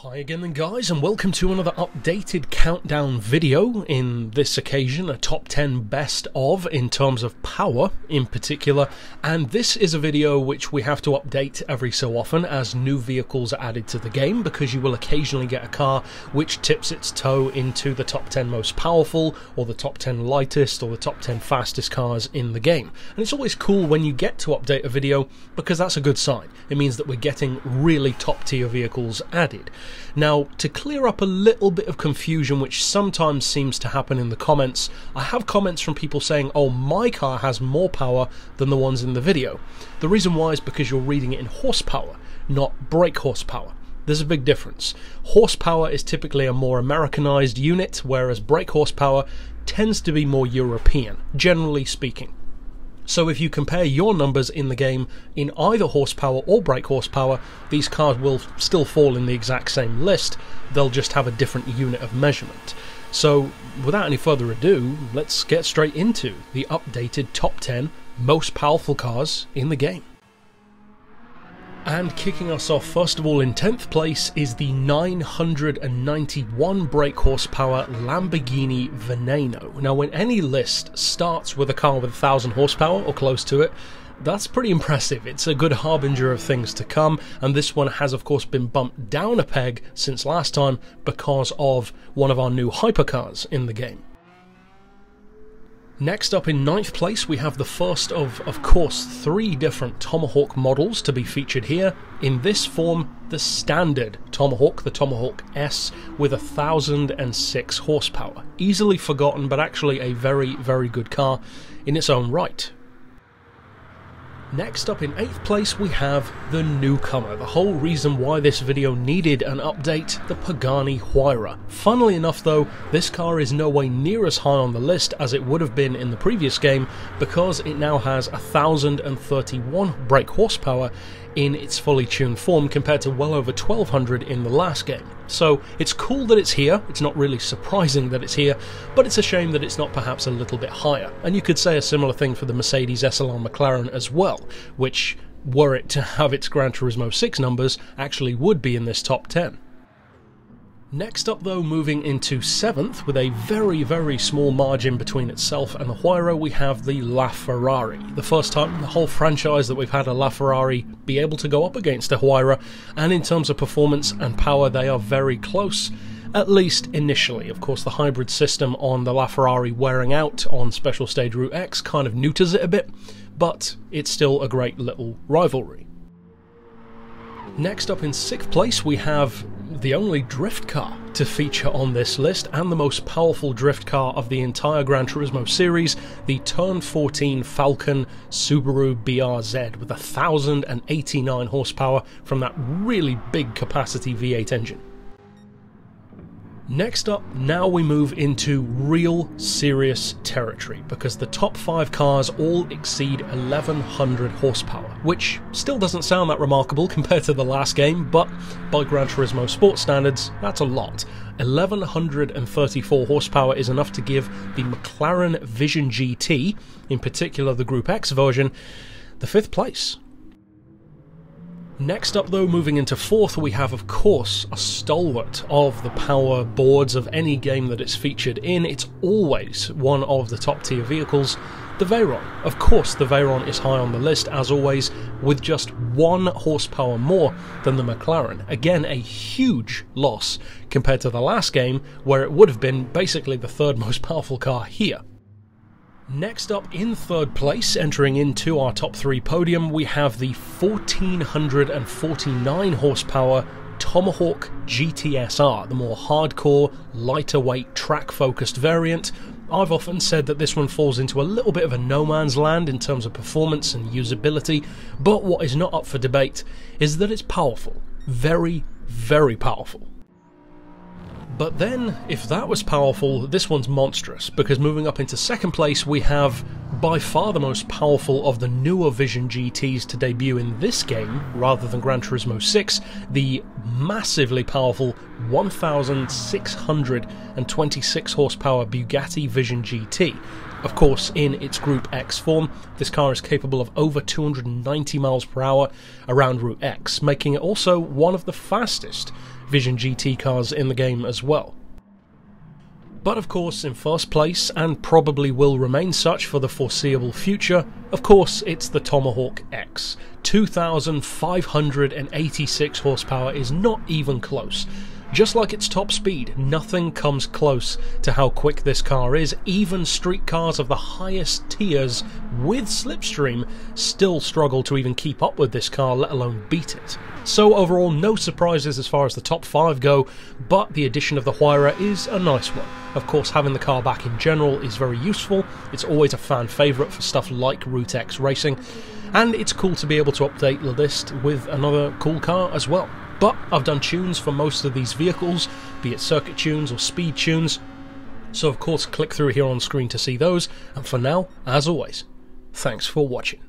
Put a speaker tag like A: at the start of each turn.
A: Hi again then guys, and welcome to another updated countdown video. In this occasion, a top 10 best of in terms of power in particular, and this is a video which we have to update every so often as new vehicles are added to the game, because you will occasionally get a car which tips its toe into the top 10 most powerful, or the top 10 lightest, or the top 10 fastest cars in the game. And it's always cool when you get to update a video, because that's a good sign. It means that we're getting really top tier vehicles added. Now, to clear up a little bit of confusion which sometimes seems to happen in the comments, I have comments from people saying, oh, my car has more power than the ones in the video. The reason why is because you're reading it in horsepower, not brake horsepower. There's a big difference. Horsepower is typically a more Americanized unit, whereas brake horsepower tends to be more European, generally speaking. So if you compare your numbers in the game in either horsepower or brake horsepower, these cars will still fall in the exact same list. They'll just have a different unit of measurement. So without any further ado, let's get straight into the updated top 10 most powerful cars in the game. And kicking us off first of all in 10th place is the 991 brake horsepower Lamborghini Veneno. Now when any list starts with a car with 1000 horsepower or close to it, that's pretty impressive. It's a good harbinger of things to come, and this one has of course been bumped down a peg since last time because of one of our new hypercars in the game. Next up in 9th place we have the first of course 3 different Tomahawk models to be featured here. In this form, the standard Tomahawk, the Tomahawk S, with 1006 horsepower. Easily forgotten, but actually a very, very good car in its own right. Next up in 8th place we have the newcomer, the whole reason why this video needed an update, the Pagani Huayra. Funnily enough though, this car is no way near as high on the list as it would have been in the previous game, because it now has 1031 brake horsepower in its fully tuned form compared to well over 1200 in the last game. So it's cool that it's here, it's not really surprising that it's here, but it's a shame that it's not perhaps a little bit higher. And you could say a similar thing for the Mercedes SLR McLaren as well, which, were it to have its Gran Turismo 6 numbers, actually would be in this top 10. Next up though, moving into 7th, with a very, very small margin between itself and the Huayra, we have the LaFerrari. The first time in the whole franchise that we've had a LaFerrari be able to go up against a Huayra, and in terms of performance and power they are very close, at least initially. Of course the hybrid system on the LaFerrari wearing out on Special Stage Route X kind of neuters it a bit, but it's still a great little rivalry. Next up in 6th place we have the only drift car to feature on this list, and the most powerful drift car of the entire Gran Turismo series, the Turn 14 Falken Subaru BRZ with 1089 horsepower from that really big capacity V8 engine. Next up, now we move into real serious territory, because the top 5 cars all exceed 1100 horsepower, which still doesn't sound that remarkable compared to the last game, but by Gran Turismo Sport standards, that's a lot. 1134 horsepower is enough to give the McLaren Vision GT, in particular the Group X version, the 5th place. Next up though, moving into 4th, we have of course a stalwart of the power boards of any game that it's featured in. It's always one of the top tier vehicles, the Veyron. Of course the Veyron is high on the list as always, with just 1 horsepower more than the McLaren. Again, a huge loss compared to the last game, where it would have been basically the 3rd most powerful car here. Next up in 3rd place, entering into our top 3 podium, we have the 1449 horsepower Tomahawk GT-SR, the more hardcore, lighter weight, track-focused variant. I've often said that this one falls into a little bit of a no man's land in terms of performance and usability, but what is not up for debate is that it's powerful. Very, very powerful. But then, if that was powerful, this one's monstrous, because moving up into 2nd place we have by far the most powerful of the newer Vision GTs to debut in this game, rather than Gran Turismo 6, the massively powerful 1626 horsepower Bugatti Vision GT. Of course, in its Group X form, this car is capable of over 290 miles per hour around Route X, making it also one of the fastest Vision GT cars in the game as well. But of course, in first place, and probably will remain such for the foreseeable future, of course it's the Tomahawk X. 2,586 horsepower is not even close. Just like its top speed, nothing comes close to how quick this car is. Even street cars of the highest tiers with slipstream still struggle to even keep up with this car, let alone beat it. So overall, no surprises as far as the top 5 go, but the addition of the Huayra is a nice one. Of course, having the car back in general is very useful. It's always a fan favourite for stuff like Route X racing, and it's cool to be able to update the list with another cool car as well. But I've done tunes for most of these vehicles, be it circuit tunes or speed tunes, so of course click through here on screen to see those, and for now, as always, thanks for watching.